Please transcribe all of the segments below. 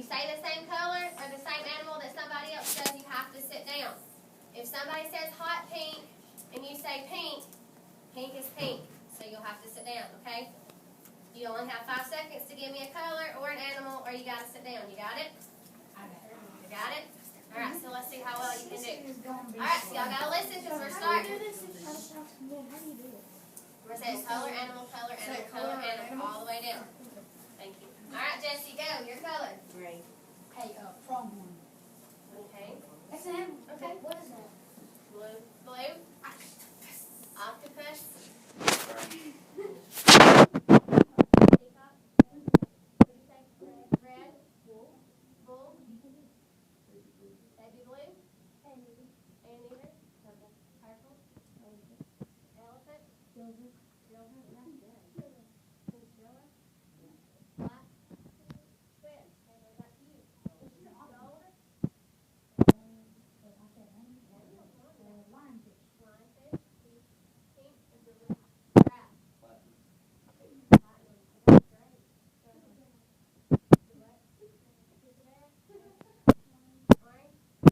you say the same color or the same animal that somebody else does, you have to sit down. If somebody says hot pink and you say pink, pink is pink. So you'll have to sit down, okay? You only have 5 seconds to give me a color or an animal, or you got to sit down. You got it? You got it? All right, so let's see how well you can do. All right, so y'all got to listen because we're starting. We're saying color, animal, all the way down. Thank you. All right, Jesse, go. Your color. Gray. Hey, pronghorn. Okay. That's an animal. Okay, what is that? Blue. Blue. Octopus. Peacock. What do you say? Red. Bull. Bull. Baby blue. Anteater. Purple. Purple. Elephant. Silver. Silver. That's good. Chinchilla. Black. Squid. Okay, what about you? Gold. Lionfish. Lionfish. Pink. And blue. Crab. Platinum. That's great. What? Orange. Snake.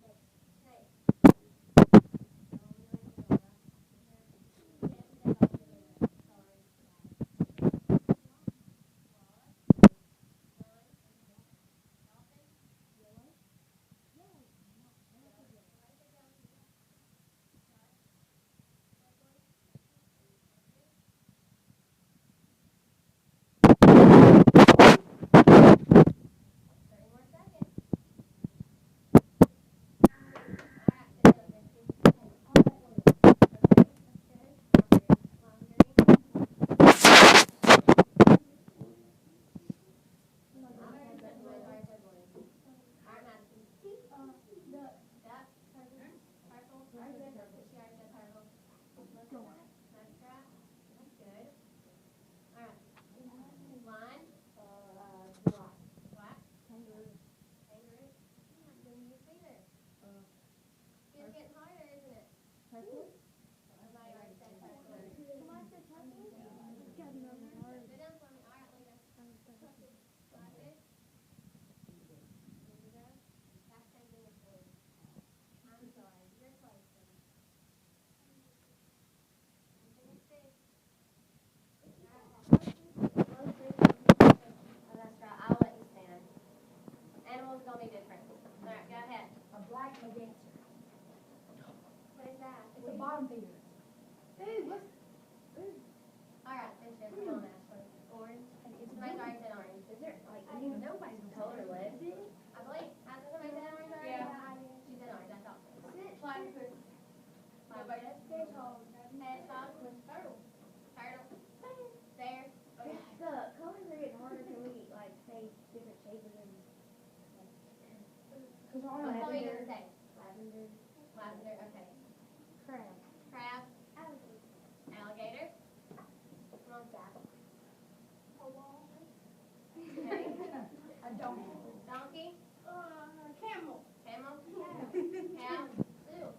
Animals gonna be different. All right, go ahead. A black dancer. What is that? It's a bottom feeder. All right, this is come on, Ashley. Orange. Somebody's already said orange. Is there like nobody's colorless? I believe. Hasn't somebody said orange already? Yeah. She said orange. I thought so. Platypus. Hedgehog. Turtle. Turtle. There. The colors are getting harder. Can we like say different shades and What color you gonna say? lavender? Lavender. Okay. Crab. Crab. Alligator. Come on, Jack. Okay. A donkey. Donkey. Camel. Camel. Cow. Seal.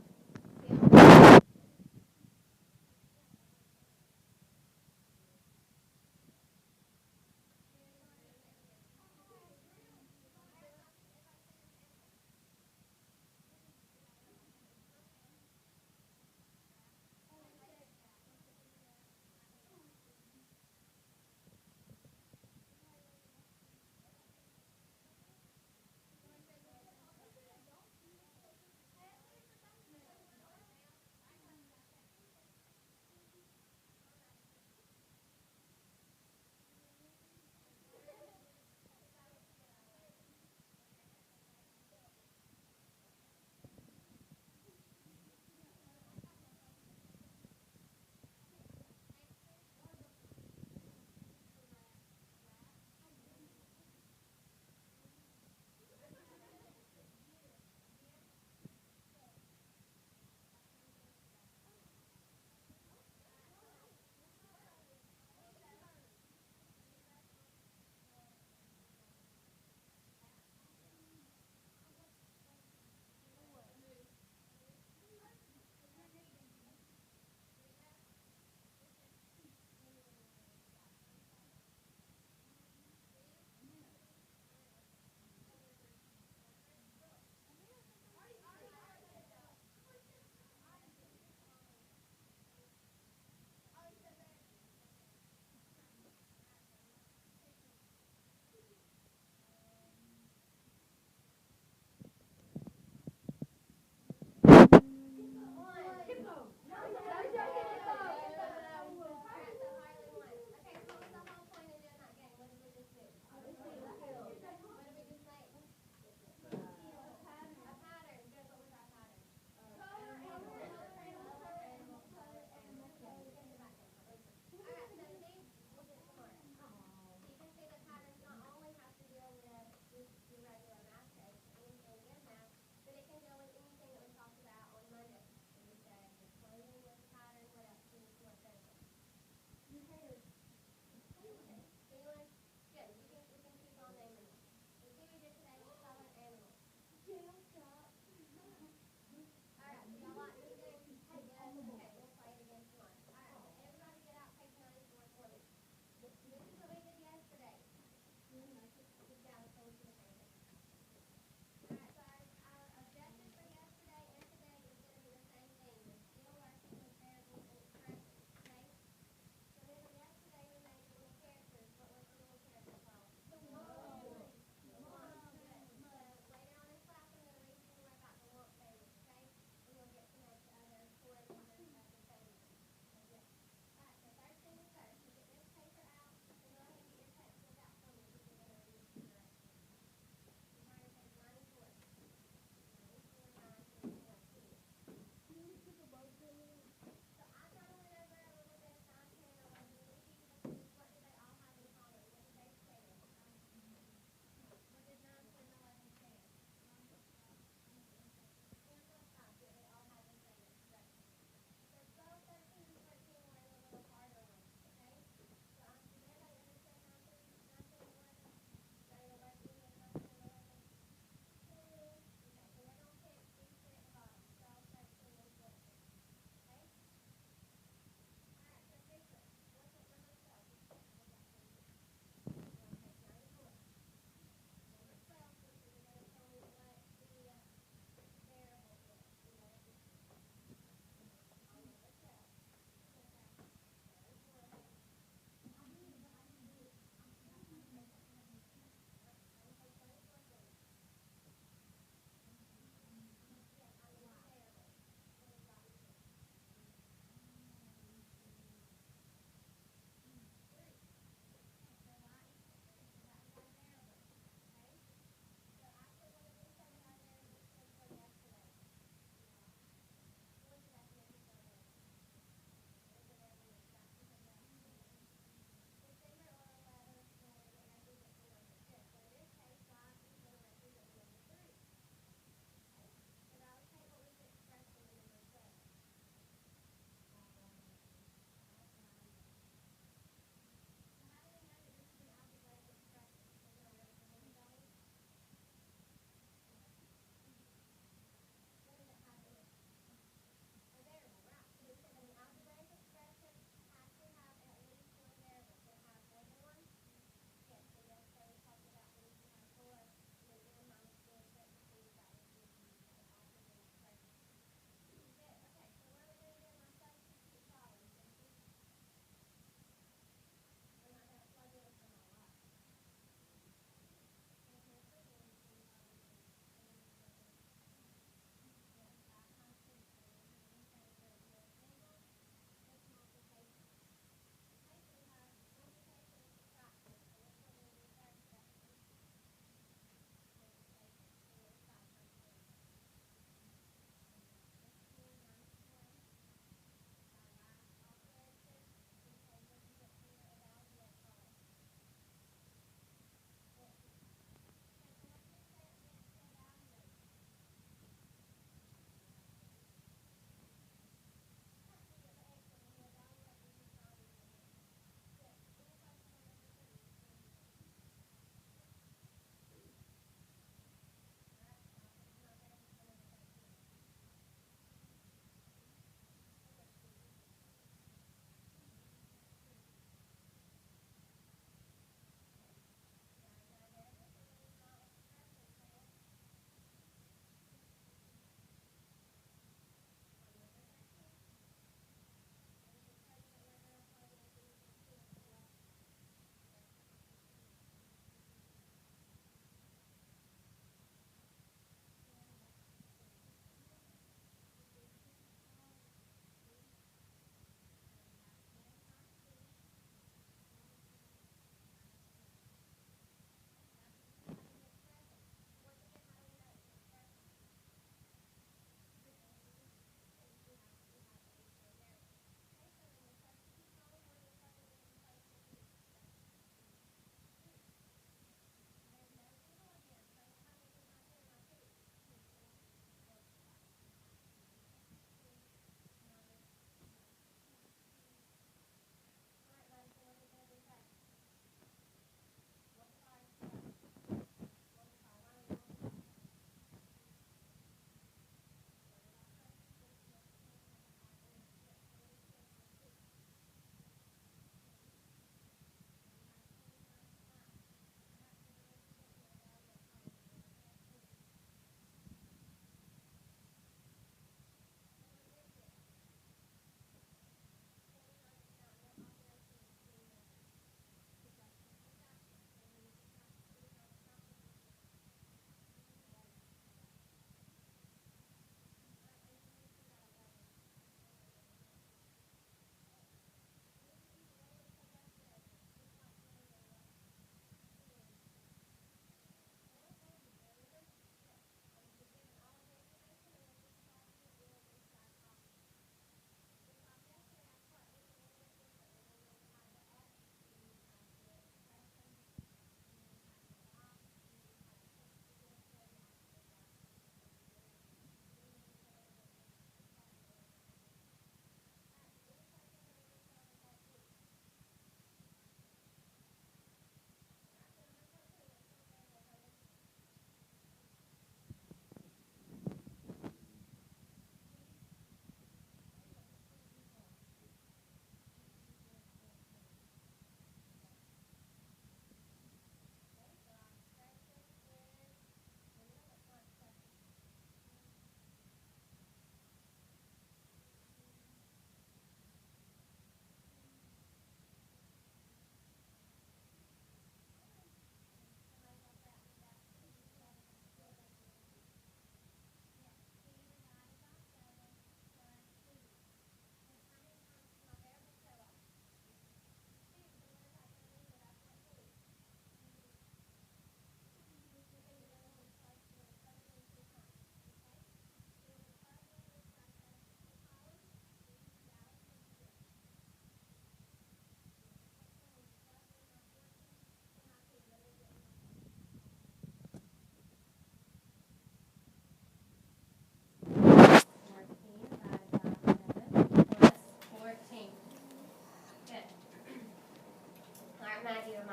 Seal.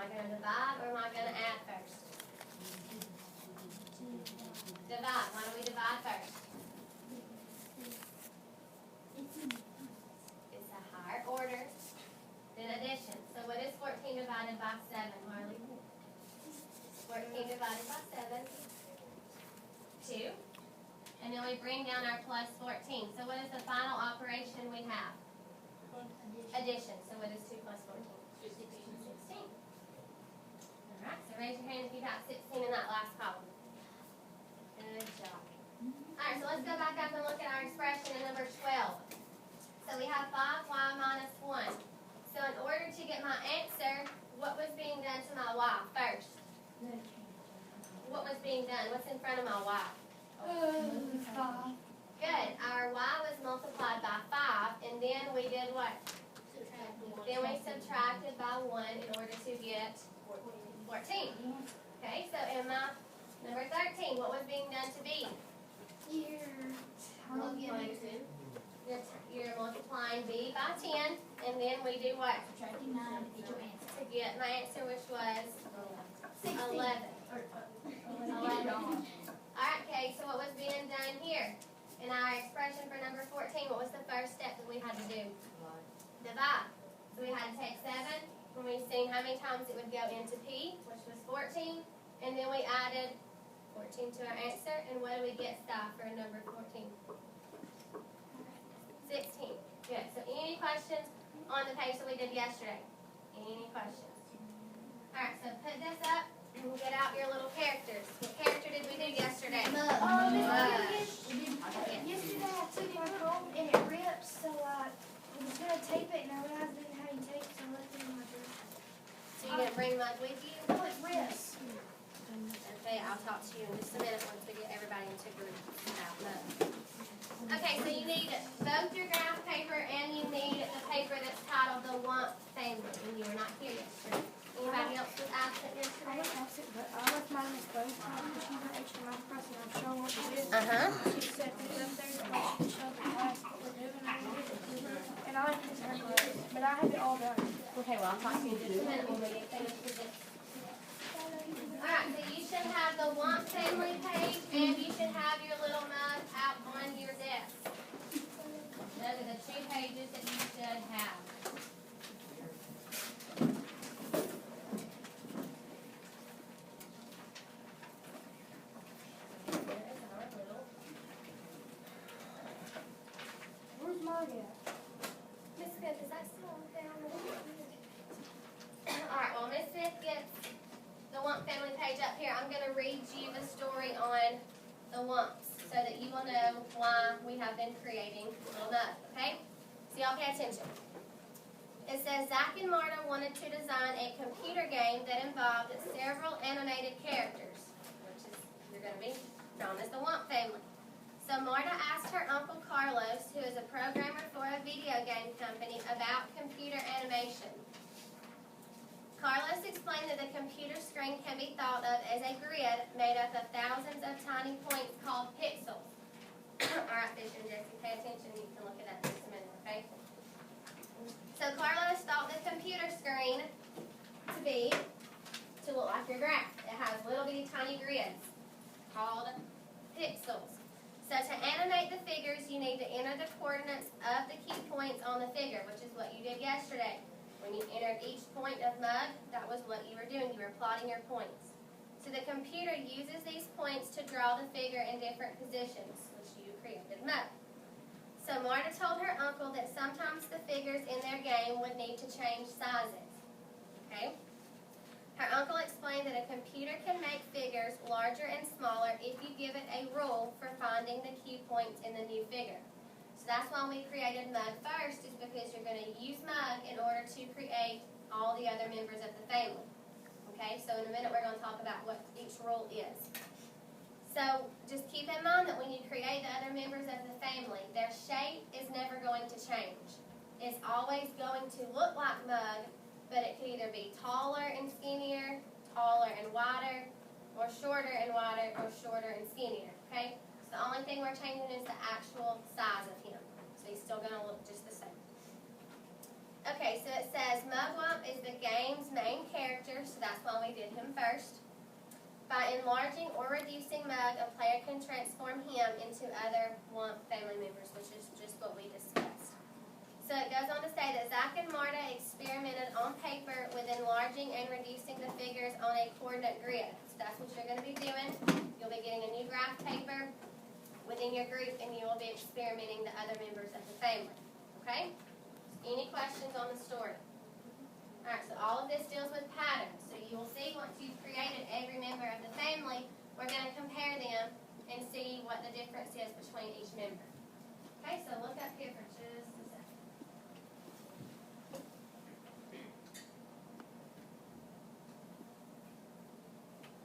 I going to divide or am I going to add first? Divide. Why don't we divide first? It's a higher order than addition. So what is 14 divided by 7, Harley? 14 divided by 7. 2. And then we bring down our plus 14. So what is the final operation we have? Addition. So what is 2 plus 14? 16. Alright, so raise your hand if you got 16 in that last column. Good job. Alright, so let's go back up and look at our expression in number 12. So we have 5y minus 1. So in order to get my answer, what was being done to my y first? What was being done? What's in front of my y? 5. Good. Our y was multiplied by 5, and then we did what? Then we subtracted by 1 in order to get 14. Okay, so in my number 13, what was being done to b? You're multiplying b by 10, and then we do what? Subtracting 9 to get your answer. To get my answer, which was 11. 11. Alright, okay, so what was being done here? In our expression for number 14, what was the first step that we had to do? Divide. So we had to take 7, and we seen how many times it would go into p, which was 14, and then we added 14 to our answer, and what do we get staff for number 14? 16. Good. So any questions on the page that we did yesterday? Any questions? Alright, so put this up and get out your little characters. What character did we do yesterday? Yesterday I took my comb and it ripped, so I was going to tape it and I realized I didn't have any tape, so I left it in my drawer. So you didn't bring mud with you? No, it rips. Okay, I'll talk to you in just a minute once we get everybody into groups about mud. Okay, so you need both your graph paper and you need the paper that's titled the Want Family, and you were not here yesterday. Anybody else was absent I yesterday? was absent, but I left mine in both times because she's an extra math person. I'm showing what to do. She said put it up there so she can show the class what we're doing. And I left it in her class, but I have it all done. Okay, well, I'll talk to you in just a minute when we get finished with this. Alright, so you should have the Want Family page, and you should have your little mug out on your desk. Those are the 2 pages that you should have. Where's mine at? Miss Smith, is that still down there? Alright, well, Miss Smith gets the Want Family page up here. I'm going to read you the story on the Wants so that you will know why we have been creating Little Mud, okay? So y'all pay attention. It says, Zach and Marta wanted to design a computer game that involved several animated characters, which is, you're going to be known as the Want Family. So Marta asked her Uncle Carlos, who is a programmer for a video game company, about computer animation. Carlos explained that the computer screen can be thought of as a grid made up of thousands of tiny points called pixels. Alright, Fisher and Jesse, pay attention. You can look it up in just a minute, okay? So Carlos thought the computer screen to look like your graph. It has little bitty tiny grids called pixels. So to animate the figures, you need to enter the coordinates of the key points on the figure, which is what you did yesterday. When you entered each point of mud, that was what you were doing. You were plotting your points. So the computer uses these points to draw the figure in different positions, which you created mud. So Marta told her uncle that sometimes the figures in their game would need to change sizes. Okay? Her uncle explained that a computer can make figures larger and smaller if you give it a rule for finding the key points in the new figure. So that's why we created mud first, is because you're going to use mud in order to create all the other members of the family. Okay, so in a minute we're going to talk about what each rule is. So just keep in mind that when you create the other members of the family, their shape is never going to change. It's always going to look like mud, but it could either be taller and skinnier, taller and wider, or shorter and wider, or shorter and skinnier. Okay? So the only thing we're changing is the actual size of him. So he's still going to look just the same. Okay, so it says Mugwump is the game's main character, so that's why we did him first. By enlarging or reducing Mug, a player can transform him into other Wump family members, which is just what we discussed. So it goes on to say that Zach and Marta experimented on paper with enlarging and reducing the figures on a coordinate grid. So that's what you're going to be doing. You'll be getting a new graph paper within your group, and you will be experimenting the other members of the family. Okay? Any questions on the story? Alright, so all of this deals with patterns. So you will see once you've created every member of the family, we're going to compare them and see what the difference is between each member. Okay, so look up here for just a second.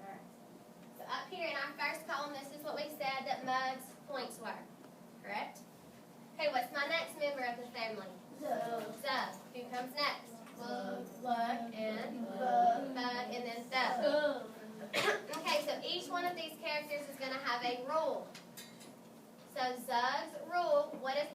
Alright, so up here in our first column, this is what we said that Mug's points were. Correct? Okay, what's my next member of the family? Zug. Who comes next? Lug and Bug and then Thug. Okay, so each one of these characters is going to have a rule. So Zug's rule, what is